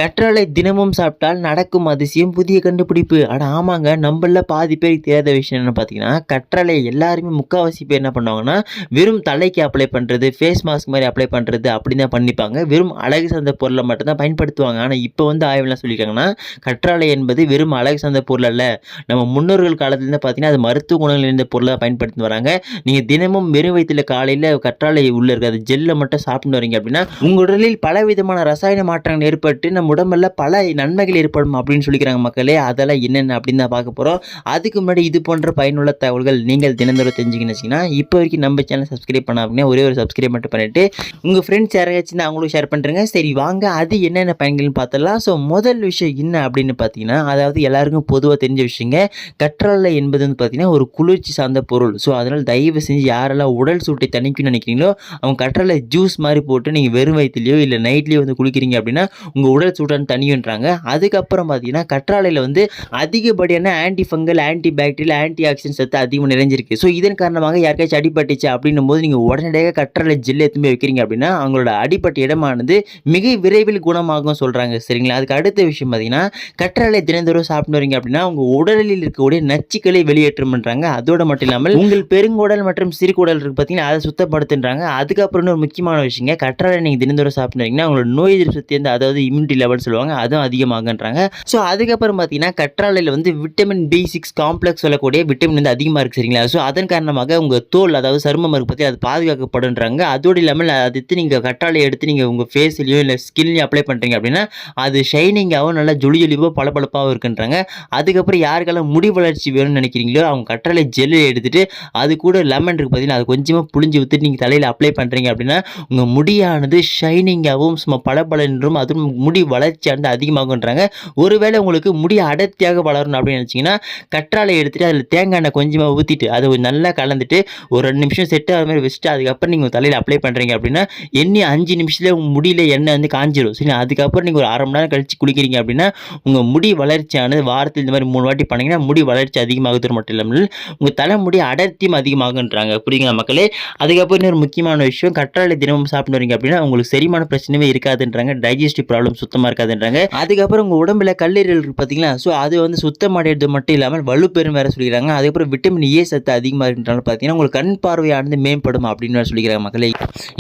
கற்றாழை தினமும் சாப்பிட்டால் நடக்கும் அதிசயம் புதிய கண்டுபிடிப்பு. அட ஆமாங்க, நம்மள பாதி பேருக்கு தெரியாத விஷயம் என்ன பார்த்தீங்கன்னா, கற்றாழை எல்லாருமே முக்கால்வாசி பேர் என்ன பண்ணுவாங்கன்னா, வெறும் தலைக்கு அப்ளை பண்ணுறது, ஃபேஸ் மாஸ்க் மாதிரி அப்ளை பண்ணுறது அப்படி தான் பண்ணிப்பாங்க. வெறும் அழகு சார்ந்த பொருளை மட்டும்தான் பயன்படுத்துவாங்க. ஆனால் இப்போ வந்து ஆய்வுலாம் சொல்லியிருக்காங்கன்னா, கற்றாழை என்பது வெறும் அழகு சார்ந்த பொருள் அல்ல. நம்ம முன்னோர்கள் காலத்துலேருந்து பார்த்தீங்கன்னா, அது மருத்துவ குணங்கள் இருந்த பொருளாக பயன்படுத்தி வராங்க. நீங்கள் தினமும் வெறும் வயிற்றில் காலையில் கற்றாழை உள்ள இருக்க ஜெல்லை மட்டும் சாப்பிட்டு வரீங்க அப்படின்னா, உங்கள் உடலில் பல விதமான ரசாயன மாற்றங்கள் ஏற்பட்டு நம்ம உடம்புல பல நன்மைகள் ஏற்படும் அப்படின்னு சொல்லிக்கிறாங்க மக்களே. அதெல்லாம் என்னென்ன அப்படின்னு தான் பார்க்க போகிறோம். அதுக்கு முன்னாடி இது போன்ற பயனுள்ள தகவல்கள் நீங்கள் தினந்தோறும் தெரிஞ்சுக்கணும்னு வச்சிங்கன்னா, இப்போ வரைக்கும் நம்ம சேனல் சப்ஸ்கிரைப் பண்ண அப்படின்னா ஒரே ஒரு சப்ஸ்கிரைப் மட்டும் பண்ணிவிட்டு உங்கள் ஃப்ரெண்ட்ஸ் யாராச்சும் அவங்களும் ஷேர் பண்ணுறேங்க. சரி வாங்க, அது என்னென்ன பயன்கள்னு பார்த்தலாம். ஸோ முதல் விஷயம் என்ன அப்படின்னு பார்த்தீங்கன்னா, அதாவது எல்லாருக்கும் பொதுவாக தெரிஞ்ச விஷயங்க, கற்றாழை என்பது வந்து பார்த்தீங்கன்னா ஒரு குளிர்ச்சி சார்ந்த பொருள். ஸோ அதனால் தயவு செஞ்சு யாரெல்லாம் உடல் சூட்டை தணிக்கணும்னு நினைக்கிறீங்களோ அவங்க கற்றாழை ஜூஸ் மாதிரி போட்டு நீங்கள் வெறும் வயிற்றுலையோ இல்லை நைட்லேயோ வந்து குளிக்கிறீங்க அப்படின்னா உங்கள் உடல் சூடான தனியுன்றாங்க. அதுக்கப்புறம் பார்த்தீங்கன்னா கற்றாழையில் வந்து அதிகப்படியான anti fungal, anti bacterial, anti accident சத்து அதிகமாக நிறைஞ்சிருக்கு. ஸோ இதன் காரணமாக யாருக்காச்சும் அடிபட்டுச்சு அப்படின்னும் போது நீங்கள் உடனடியாக கற்றாழை ஜெல் எடுத்து போய் வைக்கிறீங்க அப்படின்னா அவங்களோட அடிப்பட்ட இடமானது மிக விரைவில் குணமாகும் சொல்கிறாங்க. சரிங்களா? அதுக்கு அடுத்த விஷயம் பார்த்தீங்கன்னா, கற்றாழை தினந்தோறும் சாப்பிட்டு வரீங்க அப்படின்னா உங்கள் உடலில் இருக்கக்கூடிய நச்சுக்களை வெளியேற்றம் பண்ணுறாங்க. அதோடு மட்டும் இல்லாமல் உங்கள் பெருங்குடல் மற்றும் சிறுகுடல் இருக்கு பார்த்தீங்கன்னா அதை சுத்தப்படுத்துன்றாங்க. அதுக்கப்புறம் ஒரு முக்கியமான விஷயங்க, கற்றாழை நீங்கள் தினந்தோறும் சாப்பிட்டு வரீங்கன்னா உங்களோட நோய் எதிர்ப்பு சக்தி வந்து அதாவது இம்யூனிட்டி லெவல் சொல்லுவாங்க அதுவும் அதிகமாகன்றாங்க. ஸோ அதுக்கப்புறம் பார்த்தீங்கன்னா கற்றாழையில் வந்து விட்டமின் B6 காம்ப்ளெக்ஸ் சொல்லக்கூடிய விட்டமின் வந்து அதிகமாக இருக்குது. சரிங்களா? ஸோ அதன் காரணமாக உங்கள் தோல் அதாவது சருமம் இருக்கு பற்றி அது பாதுகாக்கப்படுன்றாங்க. அதோடு இல்லாமல் அது எடுத்து நீங்கள் கற்றாழை எடுத்து நீங்கள் உங்கள் ஃபேஸ்லையோ இல்லை ஸ்கின்லையும் அப்ளை பண்ணுறீங்க அப்படின்னா அது ஷைனிங்காகவும் நல்லா ஜொலிஜொலிவாக பளபளப்பாகவும் இருக்குன்றாங்க. அதுக்கப்புறம் யாருக்கெல்லாம் முடி வளர்ச்சி வேணும்னு நினைக்கிறீங்களோ அவங்க கற்றாழை ஜெல்லை எடுத்துகிட்டு அது கூட லெமன் இருக்குது பார்த்தீங்கன்னா அது கொஞ்சமாக புளிஞ்சு ஊற்றிட்டு நீங்கள் தலையில் அப்ளை பண்ணுறீங்க அப்படின்னா உங்கள் முடியானது ஷைனிங்காகவும் சும்மா பளபளன்றும் அதுவும் முடி வளர்ச்சியானது அதிகமாகுன்றாங்க. ஒருவேளை உங்களுக்கு முடி அடர்த்தியாக வளரணும் அப்படின்னு நினச்சிங்கன்னா கற்றாழை எடுத்துகிட்டு அதில் தேங்காய் எண்ணெய் கொஞ்சமாக ஊற்றிட்டு அதை நல்லா கலந்துட்டு ஒரு 2 நிமிஷம் செட்டு அது மாதிரி வச்சுட்டு அதுக்கப்புறம் நீங்கள் தலையில் அப்ளை பண்ணுறீங்க அப்படின்னா எண்ணி 5 நிமிஷத்தில் உங்கள் முடியில் எண்ணெய் வந்து காஞ்சிடும். சரி, அதுக்கப்புறம் நீங்கள் ஒரு அரை மணி நேரம் கழித்து குளிக்கிறீங்க அப்படின்னா உங்கள் முடி வளர்ச்சியானது வாரத்தில் இந்த மாதிரி 3 வாட்டி பண்ணிங்கன்னா முடி வளர்ச்சி அதிகமாகுது மட்டும் இல்லாமல் உங்கள் தலைமுடி அடர்த்தியும் அதிகமாகுன்றாங்க. புரியுங்களா மக்களே? அதுக்கப்புறம் இன்னொரு முக்கியமான விஷயம், கற்றாழை தினமும் சாப்பிட்டு வரீங்க அப்படின்னா உங்களுக்கு செரிமான பிரச்சனையே இருக்காதுன்றாங்க. டைஜஸ்டிவ் ப்ராப்ளம் சுத்தமாக இருக்காதுன்றாங்க. அதுக்கப்புறம் உங்கள் உடம்புல கல்லீரல் இருக்குது பார்த்தீங்களா? ஸோ அது வந்து சுத்தமடைகிறது மட்டும் இல்லாமல் வலுப்பெறும் வேறு சொல்லிக்கிறாங்க. அதுக்கப்புறம் விட்டமின் ஏ சத்து அதிகமாக இருக்கின்றனால பார்த்தீங்கன்னா உங்களுக்கு கண் பார்வையானது மேம்படும் அப்படின்னு சொல்லிக்கிறாங்க மக்களே.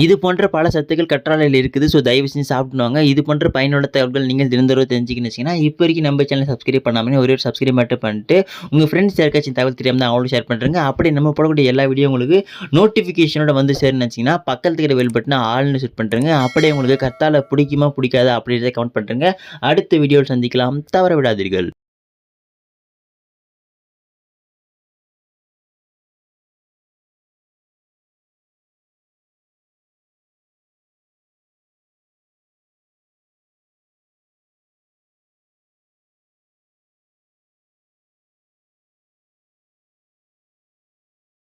இது போன்ற பல சத்துக்கள் கற்றாழையில் இருக்குது. ஸோ தயவு செஞ்சு சாப்பிடுவாங்க. இது போன்ற பயனுள்ள தகவல்கள் நீங்கள் தினந்தோறும் தெரிஞ்சுக்கணுச்சுன்னா இப்போ வரைக்கும் நம்ம சேனல் சப்ஸ்கிரைப் பண்ணாமல் ஒரே ஒரு சப்ஸ்கிரைப் மட்டும் பண்ணிட்டு உங்கள் ஃப்ரெண்ட்ஸ் யாருக்காச்சும் தகவல் தெரியாமல் தான் அவங்களும் ஷேர் பண்ணுறேங்க. அப்படி நம்ம போடக்கூடிய எல்லா வீடியோ உங்களுக்கு நோட்டிஃபிகேஷனோட வந்து சேருன்னு நினச்சிங்கன்னா பக்கத்துக்கு இருக்கிற பெல் பட்டனை ஆல்னு செட் பண்ணுறேங்க. அப்படியே உங்களுக்கு கற்றாழை பிடிக்குமா பிடிக்காதா அப்படின்றத கமெண்ட் பண்ணுறேங்க. அடுத்த வீடியோவில் சந்திக்கலாம். தவற விடாதீர்கள்.